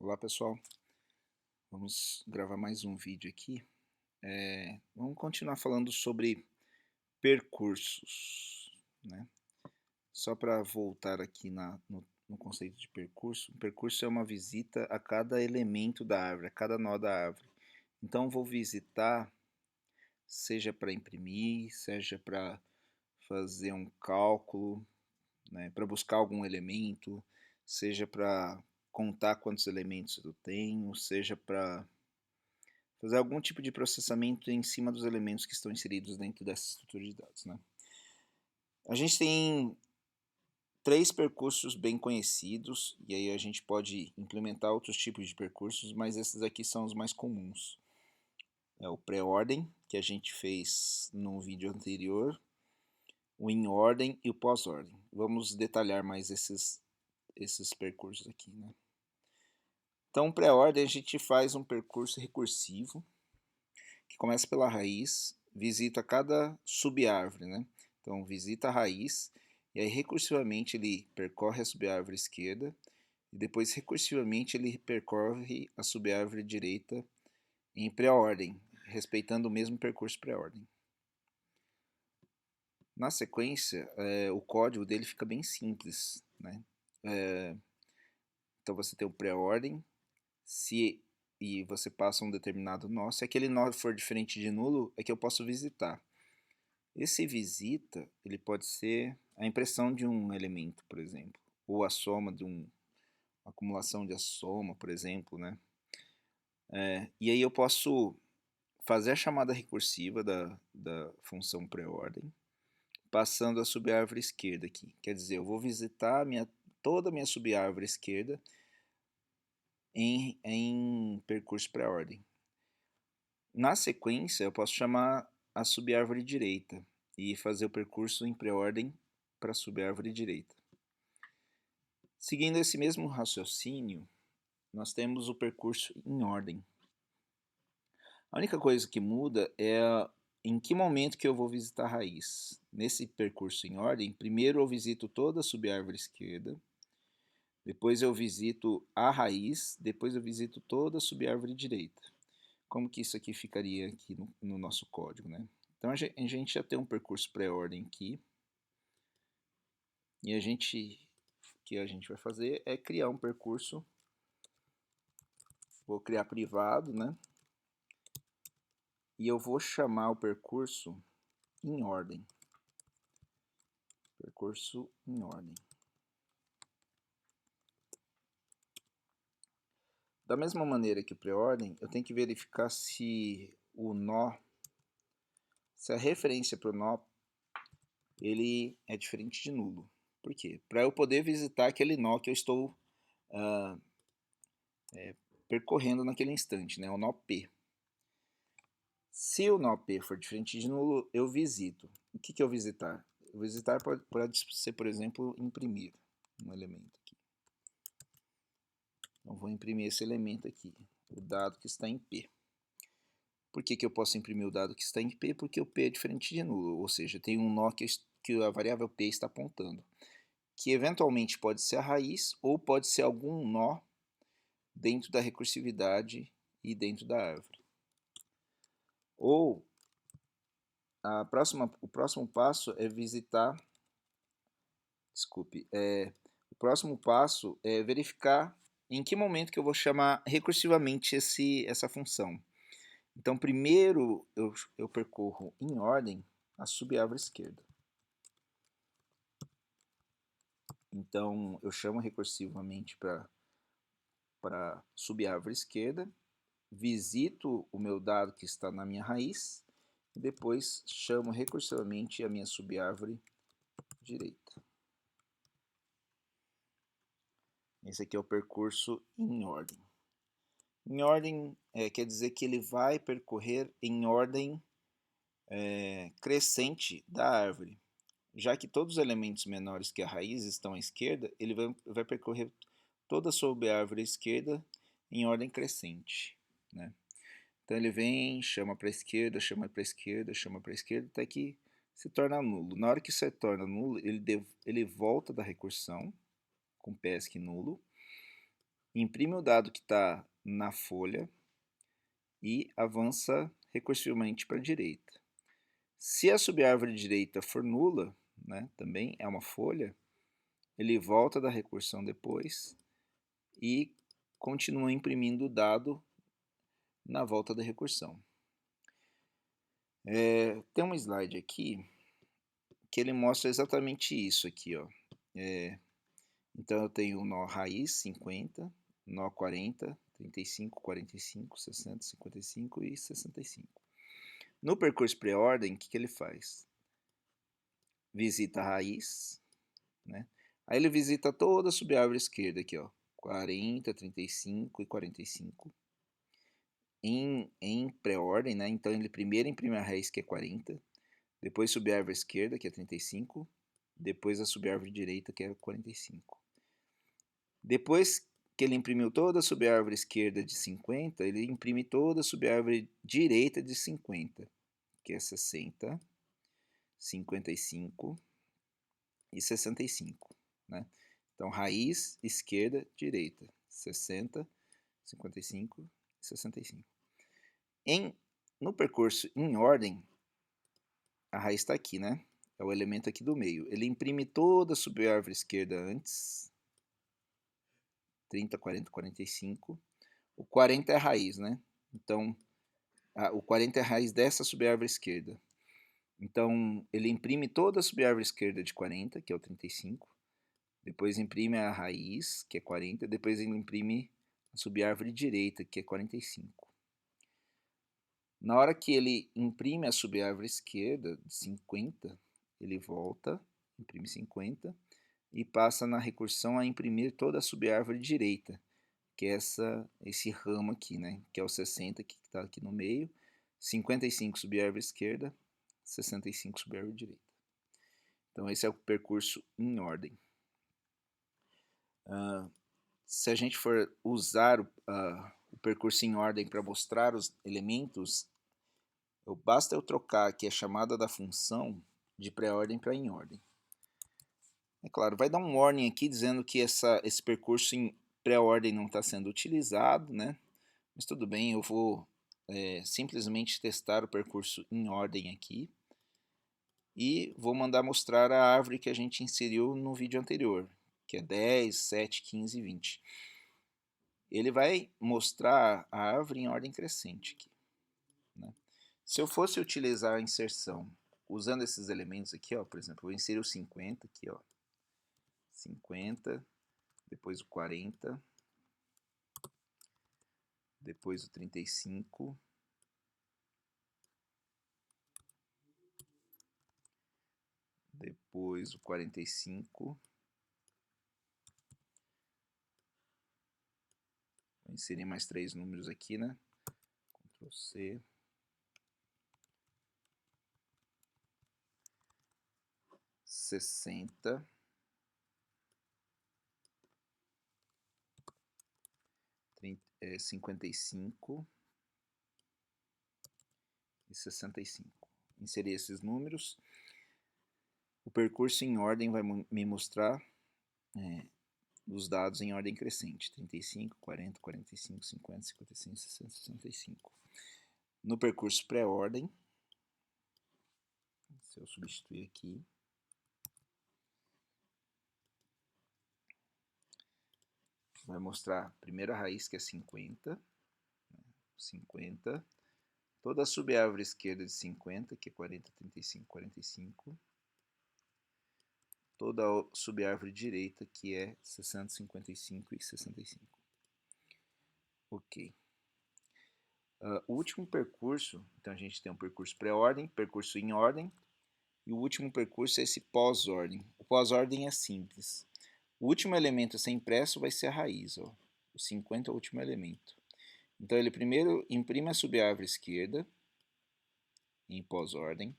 Olá pessoal, vamos gravar mais um vídeo aqui. Vamos continuar falando sobre percursos, né? Só para voltar aqui no conceito de percurso, um percurso é uma visita a cada elemento da árvore, a cada nó da árvore. Então vou visitar, seja para imprimir, seja para fazer um cálculo, né, para buscar algum elemento, seja para contar quantos elementos eu tenho, seja para fazer algum tipo de processamento em cima dos elementos que estão inseridos dentro dessa estrutura de dados, né? A gente tem três percursos bem conhecidos, e aí a gente pode implementar outros tipos de percursos, mas esses aqui são os mais comuns. É o pré-ordem, que a gente fez no vídeo anterior, o in-ordem e o pós-ordem. Vamos detalhar mais esses percursos aqui, né? Então, pré-ordem, a gente faz um percurso recursivo, que começa pela raiz, visita cada subárvore, né? Então visita a raiz e aí recursivamente ele percorre a subárvore esquerda e depois recursivamente ele percorre a subárvore direita em pré-ordem, respeitando o mesmo percurso pré-ordem. Na sequência, o código dele fica bem simples, né? Então você tem o pré-ordem, e você passa um determinado nó. Se aquele nó for diferente de nulo, é que eu posso visitar. Esse visita, ele pode ser a impressão de um elemento, por exemplo, ou a soma de uma acumulação de a soma, por exemplo, né? E aí eu posso fazer a chamada recursiva da função pré-ordem, passando a subárvore esquerda aqui. Quer dizer, eu vou visitar toda a minha subárvore esquerda em percurso pré-ordem. Na sequência, eu posso chamar a subárvore direita e fazer o percurso em pré-ordem para a subárvore direita. Seguindo esse mesmo raciocínio, nós temos o percurso em ordem. A única coisa que muda é em que momento que eu vou visitar a raiz. Nesse percurso em ordem, primeiro eu visito toda a subárvore esquerda, depois eu visito a raiz, depois eu visito toda a subárvore direita. Como que isso aqui ficaria aqui no nosso código, né? Então a gente já tem um percurso pré-ordem aqui, e o que a gente vai fazer é criar um percurso. Vou criar privado, né? E eu vou chamar o percurso em ordem. Percurso em ordem. Da mesma maneira que o pré-ordem, eu tenho que verificar se o nó, se a referência para o nó, ele é diferente de nulo. Por quê? Para eu poder visitar aquele nó que eu estou percorrendo naquele instante, né? O nó P. Se o nó P for diferente de nulo, eu visito. O que é o visitar? O visitar pode ser, por exemplo, imprimir um elemento aqui. Então, vou imprimir esse elemento aqui, o dado que está em P. Por que eu posso imprimir o dado que está em P? Porque o P é diferente de nulo, ou seja, tem um nó que a variável P está apontando, que eventualmente pode ser a raiz ou pode ser algum nó dentro da recursividade e dentro da árvore. Ou o próximo passo é visitar, o próximo passo é verificar em que momento que eu vou chamar recursivamente essa função. Então, primeiro eu percorro em ordem a subárvore esquerda. Então, eu chamo recursivamente para subárvore esquerda, visito o meu dado que está na minha raiz, e depois chamo recursivamente a minha subárvore direita. Esse aqui é o percurso em ordem. Em ordem quer dizer que ele vai percorrer em ordem crescente da árvore. Já que todos os elementos menores que a raiz estão à esquerda, ele vai percorrer toda a subárvore esquerda em ordem crescente, né? Então ele vem, chama para a esquerda, chama para a esquerda, chama para a esquerda, até que se torna nulo. Na hora que se torna nulo, ele volta da recursão com PESC nulo, imprime o dado que está na folha e avança recursivamente para a direita. Se a subárvore direita for nula, né, também é uma folha, ele volta da recursão depois e continua imprimindo o dado na volta da recursão. Tem um slide aqui que ele mostra exatamente isso aqui, ó. Então eu tenho o nó raiz 50, nó 40, 35, 45, 60, 55 e 65. No percurso pré-ordem, o que ele faz? Visita a raiz, né? Aí ele visita toda a subárvore esquerda aqui, ó, 40, 35 e 45. Em pré-ordem, né? Então ele primeiro imprime a raiz, que é 40, depois subárvore esquerda, que é 35, depois a subárvore direita, que é 45. Depois que ele imprimiu toda a subárvore esquerda de 50, ele imprime toda a subárvore direita de 50, que é 60, 55 e 65, né? Então, raiz, esquerda, direita, 60, 55 e 65. No percurso em ordem, a raiz está aqui, né? É o elemento aqui do meio. Ele imprime toda a subárvore esquerda antes, 30, 40, 45. O 40 é a raiz, né? Então, o 40 é a raiz dessa subárvore esquerda. Então, ele imprime toda a subárvore esquerda de 40, que é o 35. Depois imprime a raiz, que é 40. Depois ele imprime a subárvore direita, que é 45. Na hora que ele imprime a subárvore esquerda de 50, ele volta, imprime 50 e passa na recursão a imprimir toda a subárvore direita, que é esse ramo aqui, né? Que é o 60 que está aqui no meio, 55 subárvore esquerda, 65 subárvore direita. Então esse é o percurso em ordem. Se a gente for usar o percurso em ordem para mostrar os elementos, basta eu trocar aqui a chamada da função de pré-ordem para em ordem. É claro, vai dar um warning aqui dizendo que esse percurso em pré-ordem não está sendo utilizado, né? Mas tudo bem, eu vou simplesmente testar o percurso em ordem aqui e vou mandar mostrar a árvore que a gente inseriu no vídeo anterior, que é 10, 7, 15 e 20. Ele vai mostrar a árvore em ordem crescente aqui, né? Se eu fosse utilizar a inserção usando esses elementos aqui, ó, por exemplo, eu vou inserir o 50 aqui, ó, 50, depois o 40, depois o 35, depois o 45, vou inserir mais 3 números aqui, né? Ctrl C, 60, 55 e 65. Inserir esses números. O percurso em ordem vai me mostrar os dados em ordem crescente: 35, 40, 45, 50, 55, 60, 65. No percurso pré-ordem, se eu substituir aqui, vai mostrar a primeira raiz, que é 50, 50, toda a subárvore esquerda de 50, que é 40, 35, 45, toda a subárvore direita, que é 60, 55 e 65. Ok. O último percurso, então a gente tem um percurso pré-ordem, percurso em ordem, e o último percurso é esse pós-ordem. O pós-ordem é simples. O último elemento a ser impresso vai ser a raiz, ó. O 50 é o último elemento. Então ele primeiro imprime a subárvore esquerda, em pós-ordem.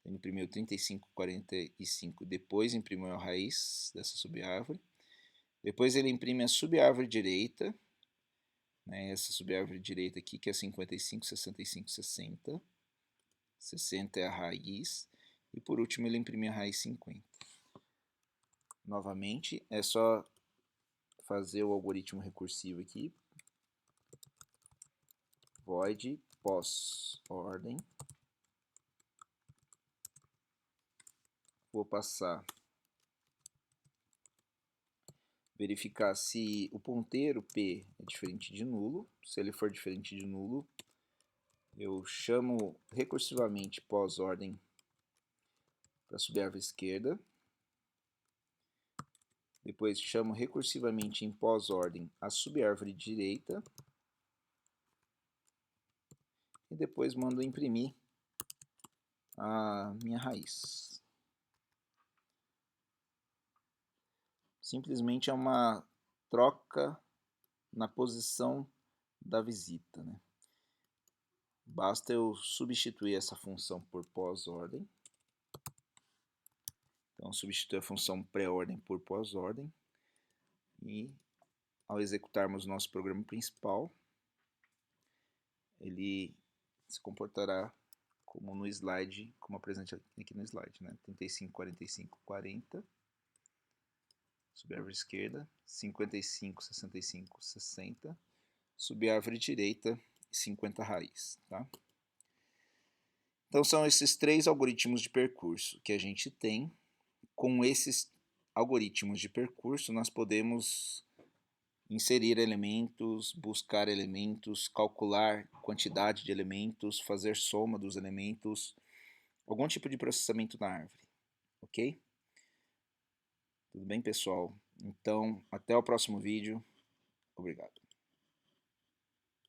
Ele imprimiu 35, 45, depois imprimiu a raiz dessa subárvore. Depois ele imprime a subárvore direita, né, essa subárvore direita aqui, que é 55, 65, 60. 60 é a raiz. E por último ele imprime a raiz 50. Novamente, é só fazer o algoritmo recursivo aqui, void pós-ordem, vou passar, verificar se o ponteiro P é diferente de nulo. Se ele for diferente de nulo, eu chamo recursivamente pós-ordem para subir a árvore esquerda. Depois chamo recursivamente em pós-ordem a subárvore direita. E depois mando imprimir a minha raiz. Simplesmente é uma troca na posição da visita, né? Basta eu substituir essa função por pós-ordem. Então, substituir a função pré-ordem por pós-ordem. E, ao executarmos nosso programa principal, ele se comportará como no slide, como apresente aqui no slide, né? 35, 45, 40. Subárvore esquerda, 55, 65, 60. Subárvore direita, 50 raiz, tá? Então, são esses 3 algoritmos de percurso que a gente tem. Com esses algoritmos de percurso, nós podemos inserir elementos, buscar elementos, calcular quantidade de elementos, fazer soma dos elementos, algum tipo de processamento na árvore, ok? Tudo bem, pessoal? Então, até o próximo vídeo. Obrigado.